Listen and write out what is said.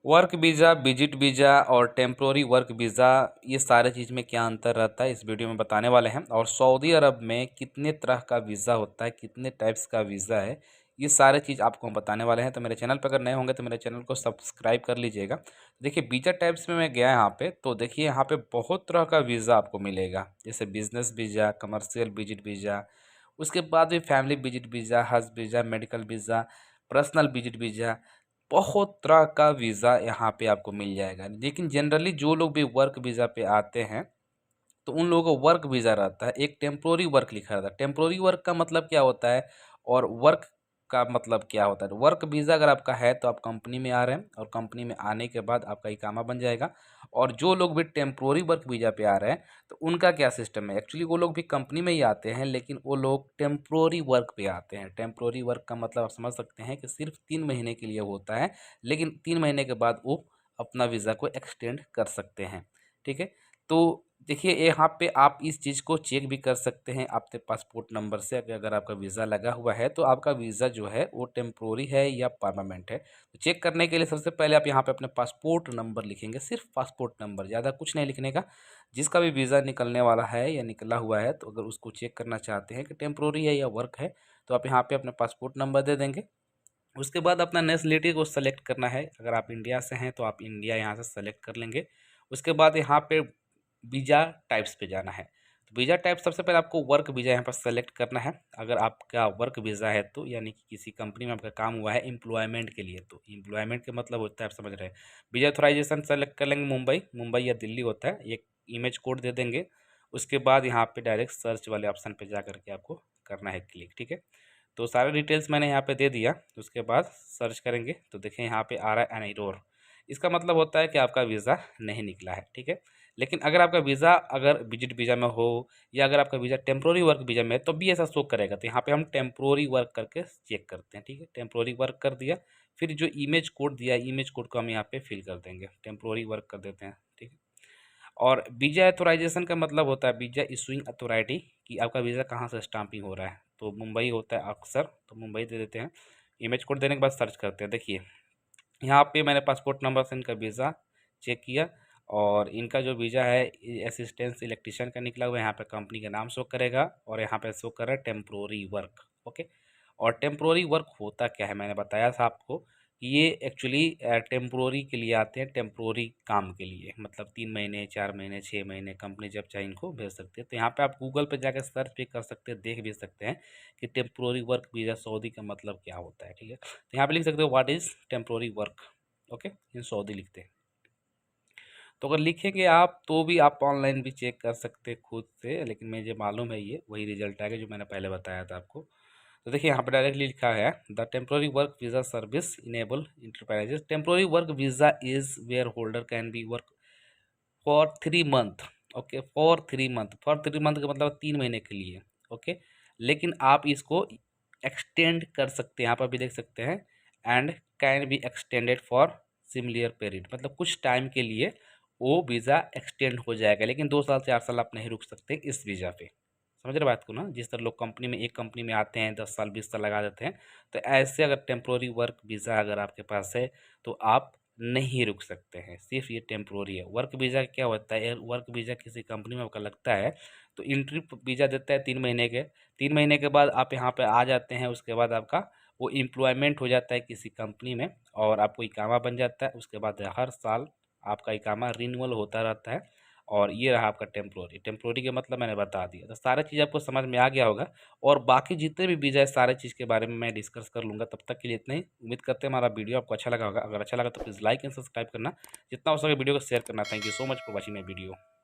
Work visa, visit visa और temporary work visa, ये सारे चीज़ में क्या अंतर रहता है इस वीडियो में बताने वाले हैं। और सऊदी अरब में कितने तरह का वीज़ा होता है, कितने टाइप्स का वीज़ा है, ये सारे चीज़ आपको हम बताने वाले हैं। तो मेरे चैनल पर अगर नए होंगे तो मेरे चैनल को सब्सक्राइब कर लीजिएगा। देखिए वीज़ा टाइप्स में मैं गया यहाँ पे, तो देखिए यहाँ पे बहुत तरह का वीज़ा आपको मिलेगा, जैसे business visa, commercial visit visa, उसके बाद भी फैमिली विजिट वीज़ा, हज visa, medical visa, personal visit visa, बहुत तरह का वीज़ा यहाँ पे आपको मिल जाएगा। लेकिन जनरली जो लोग भी वर्क वीज़ा पे आते हैं तो उन लोगों को वर्क वीज़ा रहता है, एक टेम्पोररी वर्क लिखा रहता है। टेम्पोररी वर्क का मतलब क्या होता है और वर्क का मतलब क्या होता है? तो वर्क वीज़ा अगर आपका है तो आप कंपनी में आ रहे हैं और कंपनी में आने के बाद आपका इकामा बन जाएगा। और जो लोग भी टेम्पोररी वर्क वीज़ा पे आ रहे हैं तो उनका क्या सिस्टम है, एक्चुअली वो लोग भी कंपनी में ही आते हैं लेकिन वो लोग टेम्पोररी वर्क पे आते हैं। टेम्पोररी वर्क का मतलब आप समझ सकते हैं कि सिर्फ 3 महीने के लिए होता है, लेकिन 3 महीने के बाद वो अपना वीज़ा को एक्सटेंड कर सकते हैं। ठीक है, तो देखिए यहाँ पे आप इस चीज़ को चेक भी कर सकते हैं आपके पासपोर्ट नंबर से, अगर आपका वीज़ा लगा हुआ है तो आपका वीज़ा जो है वो टेम्पोररी है या परमानेंट है। तो चेक करने के लिए सबसे पहले आप यहाँ पे अपने पासपोर्ट नंबर लिखेंगे, सिर्फ पासपोर्ट नंबर, ज़्यादा कुछ नहीं लिखने का। जिसका भी वीज़ा निकलने वाला है या निकला हुआ है तो अगर उसको चेक करना चाहते हैं कि टेम्पोररी है या वर्क है तो आप यहाँ पे अपने पासपोर्ट नंबर दे देंगे। उसके बाद अपना नेशनलिटी को सेलेक्ट करना है, अगर आप इंडिया से हैं तो आप इंडिया यहाँ से सेलेक्ट कर लेंगे। उसके बाद यहाँ पे वीज़ा टाइप्स पे जाना है। तो वीज़ा टाइप सबसे पहले आपको वर्क वीज़ा यहाँ पर सेलेक्ट करना है। अगर आपका वर्क वीज़ा है तो यानी कि किसी कंपनी में आपका काम हुआ है एम्प्लॉयमेंट के लिए, तो एम्प्लॉयमेंट के मतलब होता है, आप समझ रहे हैं। वीज़ा ऑथराइजेशन सेलेक्ट कर लेंगे, मुंबई या दिल्ली होता है, एक इमेज कोड दे देंगे। उसके बाद यहाँ पे डायरेक्ट सर्च वाले ऑप्शन पे जा करके आपको करना है क्लिक। ठीक है, तो सारे डिटेल्स मैंने यहाँ पे दे दिया। उसके बाद सर्च करेंगे तो देखें यहाँ पे आ रहा है एन एरर। इसका मतलब होता है कि आपका वीज़ा नहीं निकला है। ठीक है, लेकिन अगर आपका वीज़ा अगर विजिट वीज़ा में हो या अगर आपका वीज़ा टेम्प्रोरी वर्क वीज़ा में है तो भी ऐसा शो करेगा। तो यहाँ पे हम टेम्प्रोरी वर्क करके चेक करते हैं। ठीक है, टेम्प्रोरी वर्क कर दिया, फिर जो इमेज कोड दिया, इमेज कोड को हम यहाँ पे फिल कर देंगे, टेम्प्रोरी वर्क कर देते हैं। ठीक है, और वीज़ा अथोराइजेशन का मतलब होता है वीज़ा इशूइंग अथॉरिटी, कि आपका वीज़ा कहाँ से स्टाम्पिंग हो रहा है। तो मुंबई होता है अक्सर, तो मुंबई दे देते हैं। इमेज कोड देने के बाद सर्च करते हैं। देखिए यहाँ पे मैंने पासपोर्ट नंबर से इनका वीज़ा चेक किया और इनका जो वीज़ा है असिस्टेंस इलेक्ट्रिशियन का निकला हुआ है। यहाँ पे कंपनी का नाम शो करेगा और यहाँ पे शो कर रहा है टेम्प्रोरी वर्क। ओके, और टेम्प्रोरी वर्क होता क्या है, मैंने बताया था आपको कि ये एक्चुअली टेम्प्रोरी के लिए आते हैं, टेम्प्रोरी काम के लिए, मतलब 3 महीने, 4 महीने, 6 महीने, कंपनी जब चाहे इनको भेज सकते हैं। तो यहाँ पे आप गूगल पे जाकर सर्च भी कर सकते हैं, देख भी सकते हैं कि टेम्प्रोरी वर्क वीज़ा सऊदी का मतलब क्या होता है। ठीक है, तो यहाँ पे लिख सकते हो what is temporary work, okay, in Saudi लिखते हैं। तो अगर लिखेंगे आप तो भी आप ऑनलाइन भी चेक कर सकते हैं खुद से, लेकिन मुझे मालूम है ये वही रिजल्ट आएगा जो मैंने पहले बताया था आपको। तो देखिए यहाँ पर डायरेक्टली लिखा है the temporary work visa service enable enterprises. Temporary work visa is where holder can be work for 3 month. Okay, for 3 month का मतलब 3 महीने के लिए। ओके, लेकिन आप इसको एक्सटेंड कर सकते हैं, यहाँ पर भी देख सकते हैं, and can be extended for similar period, मतलब कुछ टाइम के लिए वो वीज़ा एक्सटेंड हो जाएगा, लेकिन 2 साल 4 साल आप नहीं रुक सकते इस वीज़ा पे। समझ रहे बात को ना, जिस तरह लोग कंपनी में, एक कंपनी में आते हैं 10 साल 20 साल लगा देते हैं, तो ऐसे अगर टेम्प्रोरी वर्क वीज़ा अगर आपके पास है तो आप नहीं रुक सकते हैं, सिर्फ ये टेम्प्रोरी है। वर्क वीज़ा क्या होता है, वर्क वीज़ा किसी कंपनी में आपका लगता है तो इंट्री वीज़ा देता है 3 महीने के, 3 महीने के बाद आप यहाँ पे आ जाते हैं। उसके बाद आपका वो एम्प्लॉयमेंट हो जाता है किसी कंपनी में और आपको इकामा बन जाता है। उसके बाद हर साल आपका इकामा रिन्यूअल होता रहता है। और ये रहा आपका टेम्प्रोरी। टेम्प्रोरी के मतलब मैंने बता दिया, तो सारा चीज़ आपको समझ में आ गया होगा। और बाकी जितने भी वीज़ा है सारे चीज़ के बारे में मैं डिस्कस कर लूँगा। तब तक के लिए इतना ही। उम्मीद करते हैं हमारा वीडियो आपको अच्छा लगा होगा। अगर अच्छा लगा तो प्लीज़ लाइक एंड सब्सक्राइब करना, जितना हो सके वीडियो को शेयर करना। Thank you so much for watching my video.